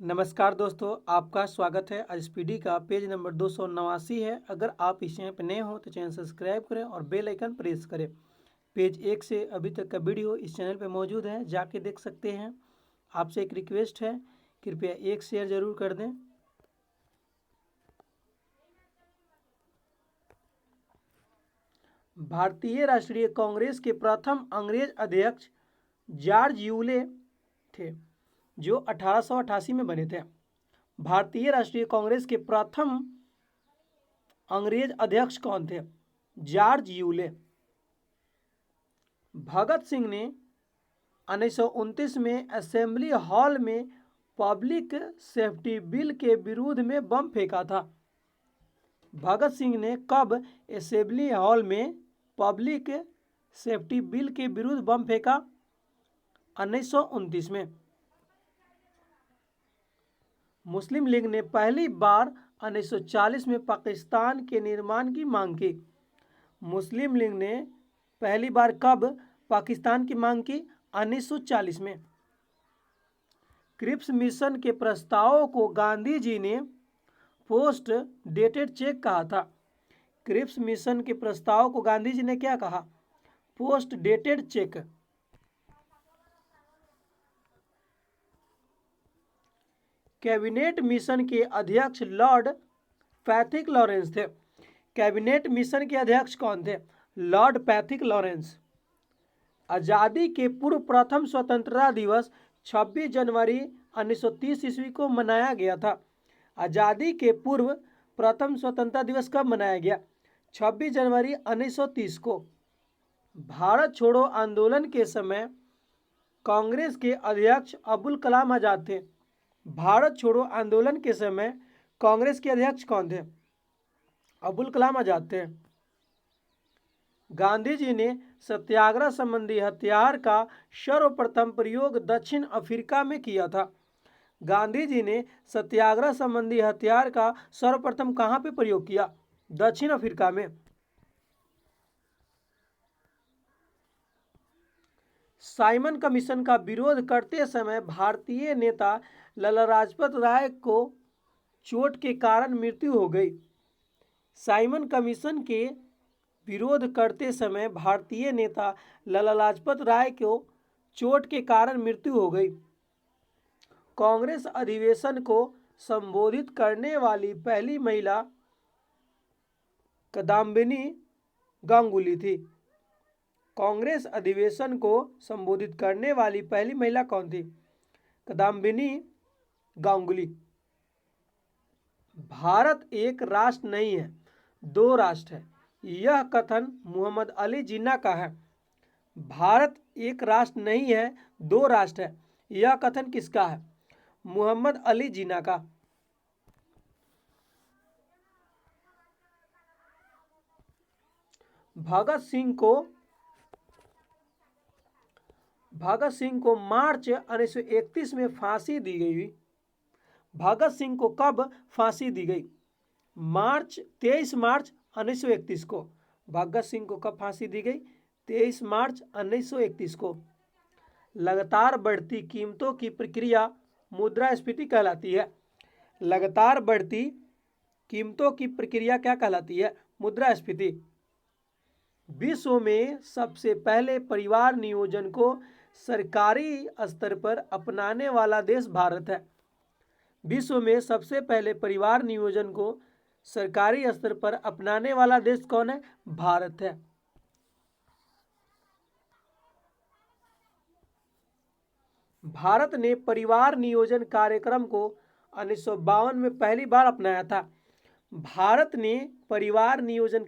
नमस्कार दोस्तों, आपका स्वागत है। आज पीडी का पेज नंबर 289 है। अगर आप इस चैनल पर नए हो तो चैनल सब्सक्राइब करें और बेल आइकन प्रेस करें। पेज 1 से अभी तक का वीडियो इस चैनल पर मौजूद है, जाके देख सकते हैं। आपसे एक रिक्वेस्ट है, कृपया एक शेयर जरूर कर दें। भारतीय राष्ट्रीय कांग्रेस के प्रथम अंग्रेज अध्यक्ष जॉर्ज यूले थे, जो 1888 में बने थे। भारतीय राष्ट्रीय कांग्रेस के प्रथम अंग्रेज अध्यक्ष कौन थे? George Yule. भगत सिंह ने 1929 में असेंबली हॉल में पब्लिक सेफ्टी बिल के विरोध में बम फेंका था। भगत सिंह ने कब असेंबली हॉल में पब्लिक सेफ्टी बिल के विरुद्ध बम फेंका? 1929 में। मुस्लिम लीग ने पहली बार 1940 में पाकिस्तान के निर्माण की मांग की। मुस्लिम लीग ने पहली बार कब पाकिस्तान की मांग की? 1940 में। क्रिप्स मिशन के प्रस्ताव को गांधी जी ने पोस्ट डेटेड चेक कहा था। क्रिप्स मिशन के प्रस्ताव को गांधी जी ने क्या कहा? Post dated cheque. Cabinet mission के अध्यक्ष लॉर्ड पैथिक लॉरेंस थे। कैबिनेट मिशन के अध्यक्ष कौन थे? Lord Pethick Lawrence. आज़ादी के पूर्व प्रथम स्वतंत्रता दिवस 26 जनवरी 1930 ईस्वी को मनाया गया था। आज़ादी के पूर्व प्रथम स्वतंत्रता दिवस कब मनाया गया? 26 जनवरी 1930 को। भारत छोड़ो आंदोलन के समय कांग्रेस के अध्यक्ष अबुल कलाम आजाद थे। भारत छोड़ो आंदोलन के समय कांग्रेस के अध्यक्ष कौन थे? अबुल कलाम आजाद थे। गांधी जी ने सत्याग्रह संबंधी हथियार का सर्वप्रथम प्रयोग दक्षिण अफ्रीका में किया था। गांधी जी ने सत्याग्रह संबंधी हथियार का सर्वप्रथम कहां पे प्रयोग किया? दक्षिण अफ्रीका में। साइमन कमीशन का विरोध करते समय भारतीय नेता लाला लाजपत राय को चोट के कारण मृत्यु हो गई। साइमन कमीशन के विरोध करते समय भारतीय नेता लाला लाजपत राय को चोट के कारण मृत्यु हो गई। कांग्रेस अधिवेशन को संबोधित करने वाली पहली महिला कादम्बिनी गांगुली थी। कांग्रेस अधिवेशन को संबोधित करने वाली पहली महिला कौन थी? कादम्बिनी गांगुली। भारत एक राष्ट्र नहीं है, दो राष्ट्र है, यह कथन मोहम्मद अली जिन्ना का है। भारत एक राष्ट्र नहीं है, दो राष्ट्र है, यह कथन किसका है? मोहम्मद अली जिन्ना का। भगत सिंह को मार्च 1931 में फांसी दी गई। भगत सिंह को कब फांसी दी गई? 23 मार्च 1931 को। भगत सिंह को कब फांसी दी गई? 23 मार्च 1931 को। लगातार बढ़ती कीमतों की प्रक्रिया मुद्रास्फीति कहलाती है। लगातार बढ़ती कीमतों की प्रक्रिया क्या कहलाती है? मुद्रास्फीति। विश्व में सबसे पहले परिवार नियोजन को सरकारी स्तर पर अपनाने वाला देश भारत है। विश्व में सबसे पहले परिवार नियोजन को सरकारी स्तर पर अपनाने वाला देश कौन है? भारत है। भारत ने परिवार नियोजन कार्यक्रम को 1952 में पहली बार अपनाया था। भारत ने परिवार नियोजन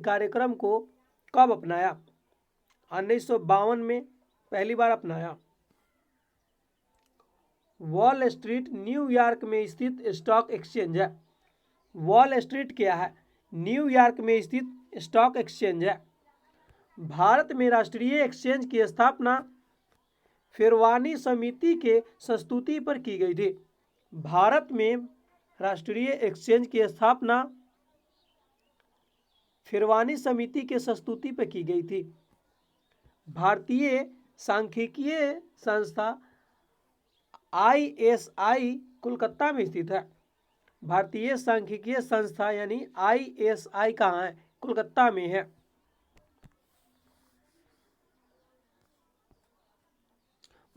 कार्यक्रम को कब अपनाया? 1952 में पहली बार अपनाया। वॉल स्ट्रीट न्यूयॉर्क में स्थित स्टॉक एक्सचेंज है। वॉल स्ट्रीट क्या है? न्यूयॉर्क में स्थित स्टॉक एक्सचेंज है। भारत में राष्ट्रीय एक्सचेंज की स्थापना फिरवानी समिति के संस्तुति पर की गई थी। भारत में राष्ट्रीय एक्सचेंज की स्थापना फिरवानी समिति के संस्तुति पर की गई थी। भारतीय सांख्यिकीय संस्था ISI कोलकाता में स्थित है। भारतीय सांख्यिकीय संस्था यानी ISI कहाँ है? कोलकाता में है।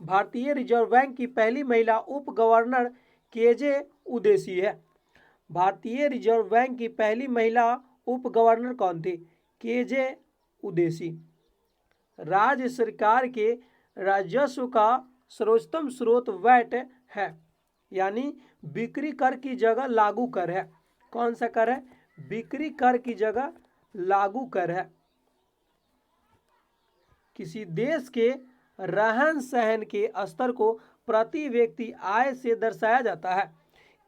भारतीय रिजर्व बैंक की पहली महिला उप गवर्नर KJ उदेसी है। भारतीय रिजर्व बैंक की पहली महिला उप गवर्नर कौन थी? KJ उदेसी। राज्य सरकार के राजस्व का सर्वोत्तम स्रोत वैट है, यानी बिक्री कर की जगह लागू कर है। कौन सा कर है? बिक्री कर की जगह लागू कर है। किसी देश के रहन सहन के स्तर को प्रति व्यक्ति आय से दर्शाया जाता है।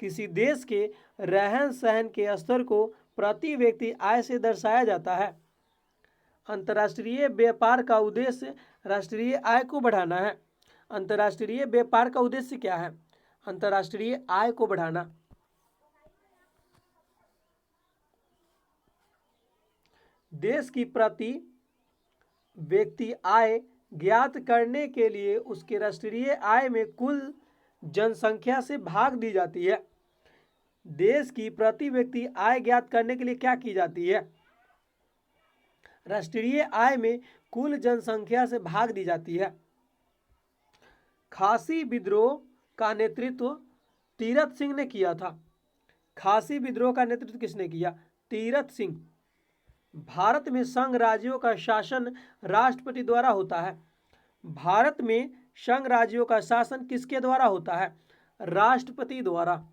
किसी देश के रहन सहन के स्तर को प्रति व्यक्ति आय से दर्शाया जाता है। अंतर्राष्ट्रीय व्यापार का उद्देश्य राष्ट्रीय आय को बढ़ाना है। अंतर्राष्ट्रीय व्यापार का उद्देश्य क्या है? अंतर्राष्ट्रीय आय को बढ़ाना। देश की प्रति व्यक्ति आय ज्ञात करने के लिए उसके राष्ट्रीय आय में कुल जनसंख्या से भाग दी जाती है। देश की प्रति व्यक्ति आय ज्ञात करने के लिए क्या की जाती है? राष्ट्रीय आय में कुल जनसंख्या से भाग दी जाती है। खासी विद्रोह का नेतृत्व तीरथ सिंह ने किया था। खासी विद्रोह का नेतृत्व किसने किया? तीरथ सिंह। भारत में संघ राज्यों का शासन राष्ट्रपति द्वारा होता है। भारत में संघ राज्यों का शासन किसके द्वारा होता है? राष्ट्रपति द्वारा।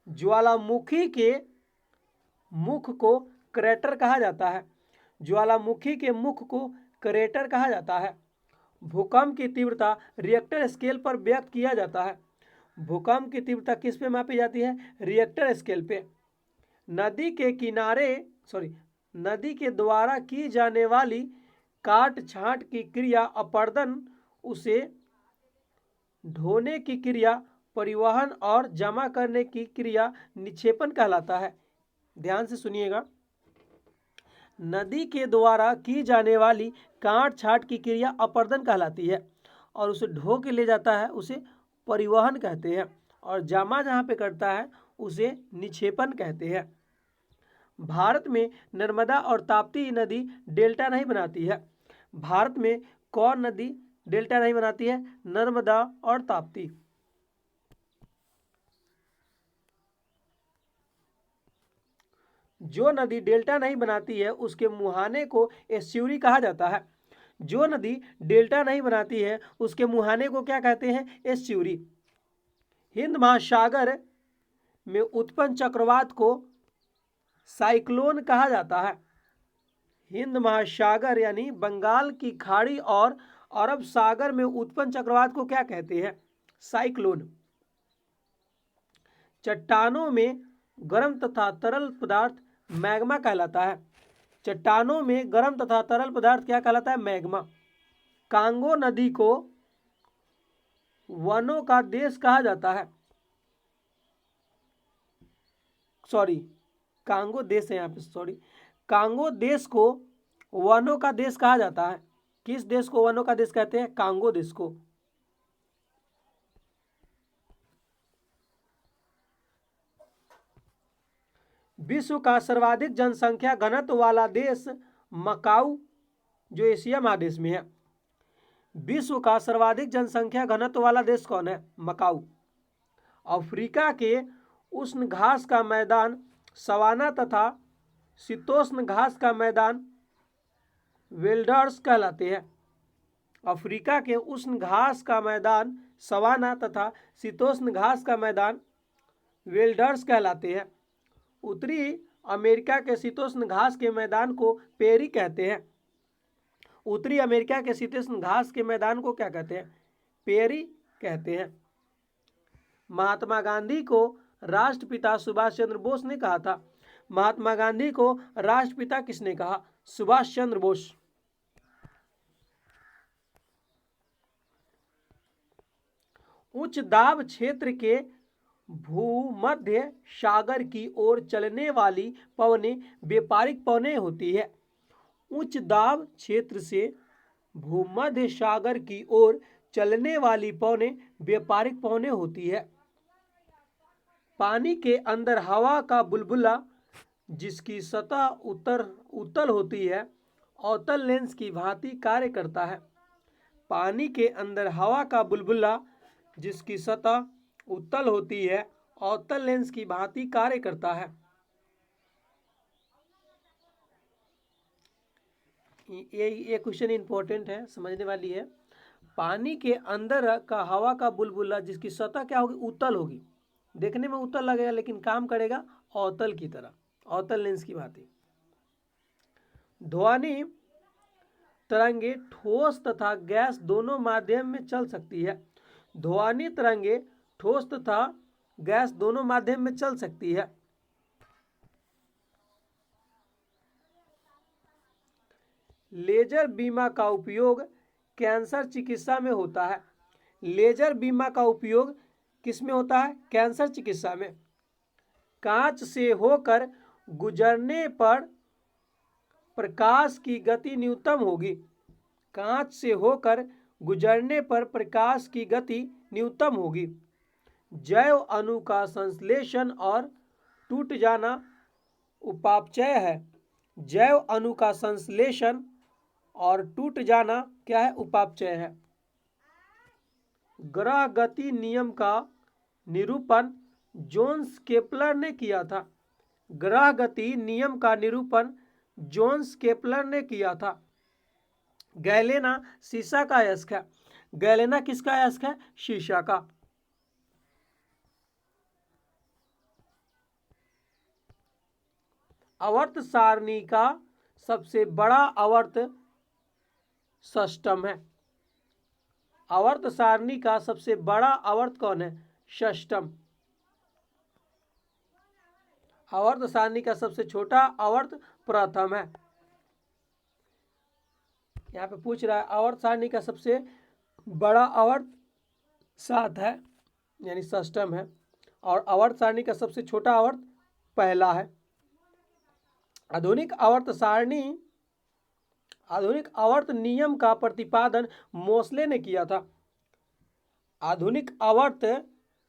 ज्वालामुखी के मुख को क्रेटर कहा जाता है। ज्वालामुखी के मुख को क्रेटर कहा जाता है। भूकंप की तीव्रता रिएक्टर स्केल पर व्यक्त किया जाता है। भूकंप की तीव्रता किस पे मापी जाती है? रिएक्टर स्केल पे। नदी के द्वारा की जाने वाली काट छांट की क्रिया अपरदन, उसे ढोने की क्रिया परिवहन और जमा करने की क्रिया निक्षेपण कहलाता है। ध्यान से सुनिएगा। नदी के द्वारा की जाने वाली काट छांट की क्रिया अपरदन कहलाती है और उसे ढो के ले जाता है उसे परिवहन कहते हैं, और जमा जहाँ पे करता है उसे निक्षेपण कहते हैं। भारत में नर्मदा और ताप्ती नदी डेल्टा नहीं बनाती है। भारत में कौन नदी डेल्टा नहीं बनाती है? नर्मदा और ताप्ती। जो नदी डेल्टा नहीं बनाती है उसके मुहाने को एस्च्यूरी कहा जाता है। जो नदी डेल्टा नहीं बनाती है उसके मुहाने को क्या कहते हैं? एस्च्यूरी। हिंद महासागर में उत्पन्न चक्रवात को साइक्लोन कहा जाता है। हिंद महासागर यानी बंगाल की खाड़ी और अरब सागर में उत्पन्न चक्रवात को क्या कहते हैं? साइक्लोन। चट्टानों में गर्म तथा तरल पदार्थ मैग्मा कहलाता है। चट्टानों में गर्म तथा तरल पदार्थ क्या कहलाता है? मैग्मा। कांगो नदी को वनों का देश कहा जाता है। कांगो देश है यहाँ पे, कांगो देश को वनों का देश कहा जाता है। किस देश को वनों का देश कहते हैं? कांगो देश को। विश्व का सर्वाधिक जनसंख्या घनत्व वाला देश मकाऊ, जो एशिया महादेश में है। विश्व का सर्वाधिक जनसंख्या घनत्व वाला देश कौन है? मकाऊ। अफ्रीका के उष्ण घास का मैदान सवाना तथा शीतोष्ण घास का मैदान वेल्डर्स कहलाते हैं। अफ्रीका के उष्ण घास का मैदान सवाना तथा शीतोष्ण घास का मैदान वेल्डर्स कहलाते हैं। उत्तरी अमेरिका के शीतोष्ण घास के मैदान को पेरी कहते हैं। उत्तरी अमेरिका के शीतोष्ण घास के मैदान को क्या कहते हैं? पेरी कहते हैं। महात्मा गांधी को राष्ट्रपिता सुभाष चंद्र बोस ने कहा था। महात्मा गांधी को राष्ट्रपिता किसने कहा? सुभाष चंद्र बोस। उच्च दाब क्षेत्र के भूमध्य सागर की ओर चलने वाली पवनें व्यापारिक पवनें होती है। उच्च दाब क्षेत्र से भूमध्य सागर की ओर चलने वाली पवनें व्यापारिक पवनें होती है। पानी के अंदर हवा का बुलबुला जिसकी सतह उत्तल होती है, अवतल लेंस की भांति कार्य करता है। पानी के अंदर हवा का बुलबुला जिसकी सतह उत्तल होती है, अवतल लेंस की भांति कार्य करता है। ये क्वेश्चन इंपॉर्टेंट है, समझने वाली है। पानी के अंदर का हवा का बुलबुला जिसकी सतह क्या होगी, उत्तल होगी, देखने में उत्तल लगेगा लेकिन काम करेगा अवतल की तरह, अवतल लेंस की भांति। ध्वनि तरंगे ठोस तथा गैस दोनों माध्यम में चल सकती है। ध्वनि तरंगे ठोस तथा गैस दोनों माध्यम में चल सकती है। लेजर बीमा का उपयोग कैंसर चिकित्सा में होता है। लेजर बीमा का उपयोग किस में होता है, कैंसर चिकित्सा में। कांच से होकर गुजरने पर प्रकाश की गति न्यूनतम होगी। कांच से होकर गुजरने पर प्रकाश की गति न्यूनतम होगी। जैव अणु का संश्लेषण और टूट जाना उपापचय है। जैव अणु का संश्लेषण और टूट जाना क्या है, उपापचय है। ग्रह गति नियम का निरूपण जोन्स केपलर ने किया था। ग्रह गति नियम का निरूपण जोन्स केपलर ने किया था। गैलेना शीशा का अयस्क है। गैलेना किसका अयस्क है, शीशा का। आवर्त सारणी का सबसे बड़ा आवर्त षष्टम है। आवर्त सारणी का सबसे बड़ा आवर्त कौन है, षष्टम। आवर्त सारणी का सबसे छोटा आवर्त प्रथम है। यहाँ पे पूछ रहा है आवर्त सारणी का सबसे बड़ा आवर्त 7 है, यानी षष्टम है, और आवर्त सारणी का सबसे छोटा आवर्त पहला है। आधुनिक आवर्त नियम का प्रतिपादन मोसले ने किया था। आधुनिक आवर्त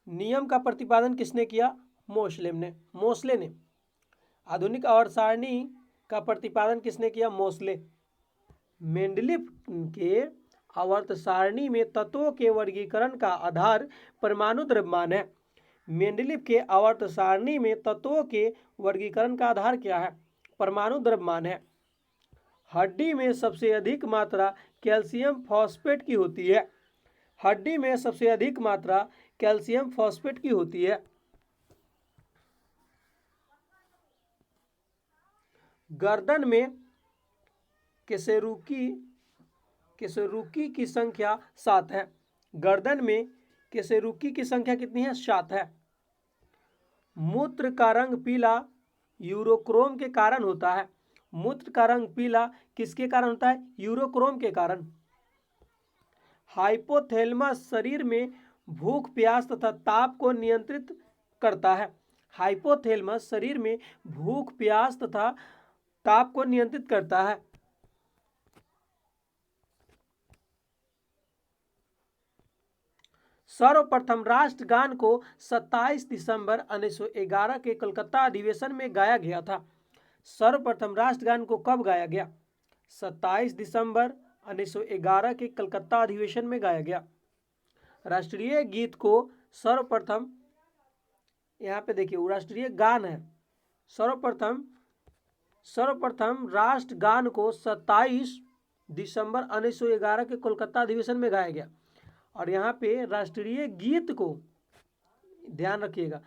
नियम का प्रतिपादन किसने किया, मोसले ने। आधुनिक आवर्त सारणी का प्रतिपादन किसने किया, मोसले। मेंडलीफ के आवर्त सारणी में तत्वों के वर्गीकरण का आधार परमाणु द्रव्यमान है। मेंडलीफ के आवर्त सारणी में तत्वों के वर्गीकरण का आधार क्या है, परमाणु द्रव्यमान है। हड्डी में सबसे अधिक मात्रा कैल्शियम फॉस्फेट की होती है। हड्डी में सबसे अधिक मात्रा कैल्शियम फॉस्फेट की होती है। गर्दन में केसरुकी की संख्या 7 है। गर्दन में केसरुकी की संख्या कितनी है, 7 है। मूत्र का रंग पीला यूरोक्रोम के कारण होता है। मूत्र का रंग पीला किसके कारण होता है, यूरोक्रोम के कारण। हाइपोथैलेमस शरीर में भूख, प्यास तथा ताप को नियंत्रित करता है। हाइपोथैलेमस शरीर में भूख, प्यास तथा ताप को नियंत्रित करता है। सर्वप्रथम राष्ट्रगान को 27 दिसंबर 1911 के कलकत्ता अधिवेशन में गाया गया था। सर्वप्रथम राष्ट्रगान को कब गाया गया, 27 दिसंबर 1911 के कलकत्ता अधिवेशन में गाया गया। राष्ट्रीय गीत को सर्वप्रथम, यहाँ पे देखिए वो राष्ट्रीय गान है। सर्वप्रथम राष्ट्रगान को 27 दिसंबर 1911 के कोलकाता अधिवेशन में गाया गया। और यहाँ पे राष्ट्रीय गीत को ध्यान रखिएगा,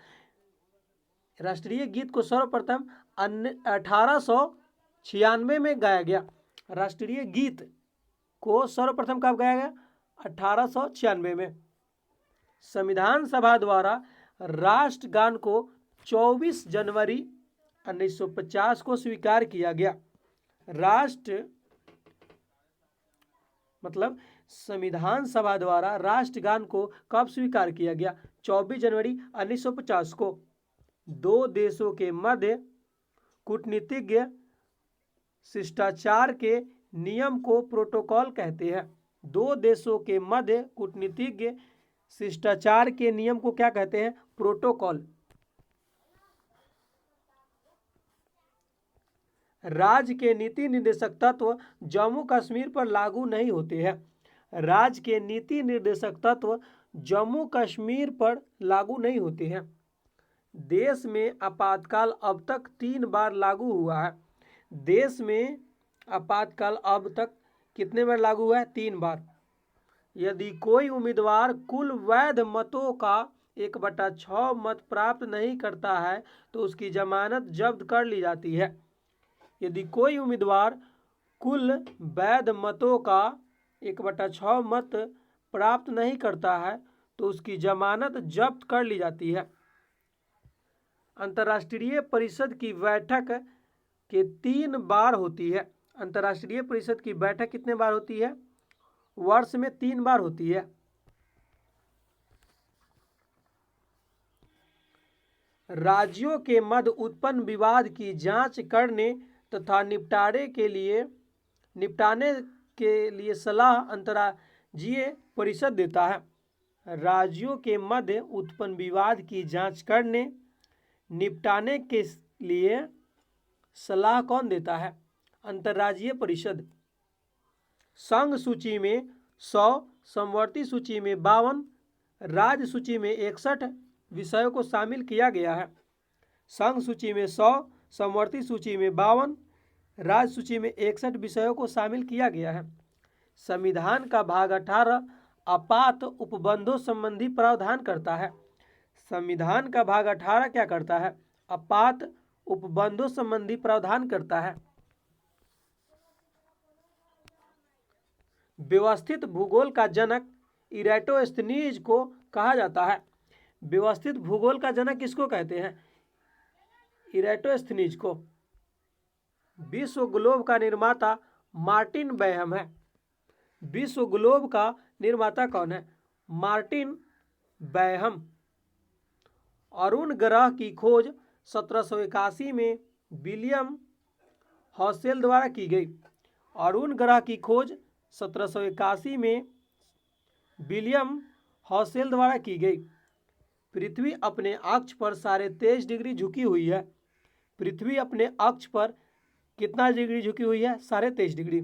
राष्ट्रीय गीत को सर्वप्रथम 1896 में गाया गया। राष्ट्रीय गीत को सर्वप्रथम कब गाया गया, 1896 में। संविधान सभा द्वारा राष्ट्रगान को 24 जनवरी 1950 को स्वीकार किया गया। संविधान सभा द्वारा राष्ट्रगान को कब स्वीकार किया गया? 24 जनवरी 1950 को। दो देशों के मध्य कूटनीतिज्ञ शिष्टाचार के नियम को प्रोटोकॉल कहते हैं। दो देशों के मध्य कूटनीतिज्ञ शिष्टाचार के नियम को क्या कहते हैं? प्रोटोकॉल। राज्य के नीति निर्देशक तत्व जम्मू कश्मीर पर लागू नहीं होते हैं। राज्य के नीति निर्देशक तत्व जम्मू कश्मीर पर लागू नहीं होते हैं। देश में आपातकाल अब तक 3 बार लागू हुआ है। देश में आपातकाल अब तक कितने बार लागू हुआ है? 3 बार। यदि कोई उम्मीदवार कुल वैध मतों का 1/6 मत प्राप्त नहीं करता है तो उसकी जमानत जब्त कर ली जाती है। यदि कोई उम्मीदवार कुल वैध मतों का 1/6 मत प्राप्त नहीं करता है तो उसकी जमानत जब्त कर ली जाती है। अंतर्राष्ट्रीय परिषद की बैठक के 3 बार होती है। अंतर्राष्ट्रीय परिषद की बैठक कितने बार होती है? वर्ष में 3 बार होती है। राज्यों के मध्य उत्पन्न विवाद की जांच करने तथा निपटाने के लिए सलाह अंतर्राज्यीय परिषद देता है। राज्यों के मध्य उत्पन्न विवाद की जांच करने निपटाने के लिए सलाह कौन देता है? अंतर्राज्यीय परिषद। संघ सूची में 100, समवर्ती सूची में 52, राज्य सूची में 61 विषयों को शामिल किया गया है। संघ सूची में 100, समवर्ती सूची में 52, राज्य सूची में 61 विषयों को शामिल किया गया है। संविधान का भाग 18 आपात उपबंधों संबंधी प्रावधान करता है। संविधान का भाग 18 क्या करता है? आपात उपबंधों संबंधी प्रावधान करता है। व्यवस्थित भूगोल का जनक इरेटोस्थनीज को कहा जाता है। व्यवस्थित भूगोल का जनक किसको कहते हैं? इरेटोस्थनीज को। विश्व ग्लोब का निर्माता मार्टिन बैहम है। विश्व ग्लोब का निर्माता कौन है? मार्टिन बैहम। अरुण ग्रह की खोज 1781 में विलियम हॉसेल द्वारा की गई। अरुण ग्रह की खोज 1781 में विलियम हॉसेल द्वारा की गई। पृथ्वी अपने अक्ष पर 23.5 डिग्री झुकी हुई है। पृथ्वी अपने अक्ष पर कितना डिग्री झुकी हुई है? 23.5 डिग्री।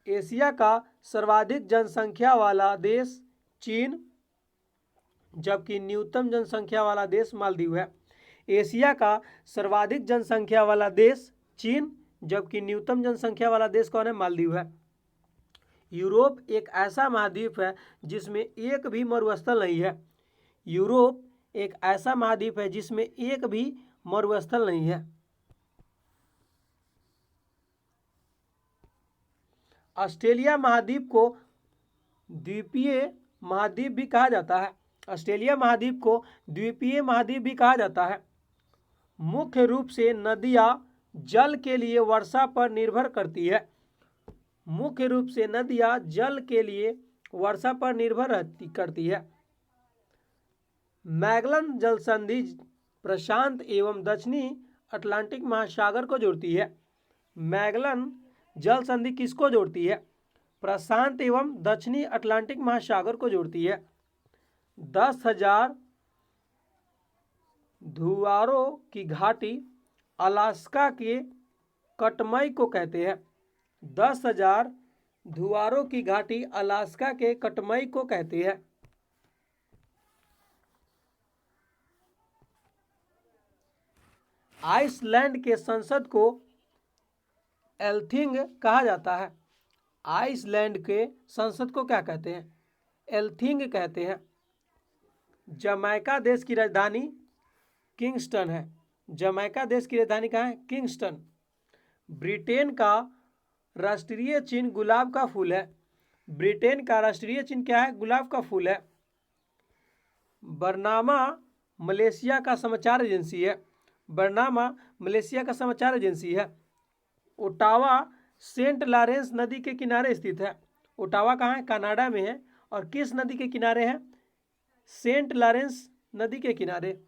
एशिया का सर्वाधिक जनसंख्या वाला देश चीन, जबकि न्यूनतम जनसंख्या वाला देश मालदीव है। एशिया का सर्वाधिक जनसंख्या वाला देश चीन, जबकि न्यूनतम जनसंख्या वाला देश कौन है? मालदीव है। यूरोप एक ऐसा महाद्वीप है जिसमें एक भी मरुस्थल नहीं है। यूरोप एक ऐसा महाद्वीप है जिसमें एक भी मरुस्थल नहीं है। ऑस्ट्रेलिया महाद्वीप को द्वीपीय महाद्वीप भी कहा जाता है। ऑस्ट्रेलिया महाद्वीप को द्वीपीय महाद्वीप भी कहा जाता है। मुख्य रूप से नदियां जल के लिए वर्षा पर निर्भर करती है। मुख्य रूप से नदियां जल के लिए वर्षा पर निर्भर करती है। मैगलन जल संधि प्रशांत एवं दक्षिणी अटलांटिक महासागर को जोड़ती है। मैगलन जल संधि किसको जोड़ती है? प्रशांत एवं दक्षिणी अटलांटिक महासागर को जोड़ती है। 10,000 धुआरों की घाटी अलास्का के कटमई को कहते हैं। 10,000 धुआरों की घाटी अलास्का के कटमई को कहते हैं। आइसलैंड के संसद को एल्थिंग कहा जाता है। आइसलैंड के संसद को क्या कहते हैं? एल्थिंग कहते हैं। जमैका देश की राजधानी किंगस्टन है। जमैका देश की राजधानी कहाँ है? किंगस्टन। ब्रिटेन का राष्ट्रीय चिन्ह गुलाब का फूल है। ब्रिटेन का राष्ट्रीय चिन्ह क्या है? गुलाब का फूल है। बरनामा मलेशिया का समाचार एजेंसी है। बरनामा मलेशिया का समाचार एजेंसी है। ओटावा सेंट लॉरेंस नदी के किनारे स्थित है। ओटावा कहाँ है? कनाडा में है। और किस नदी के किनारे है? सेंट लॉरेंस नदी के किनारे।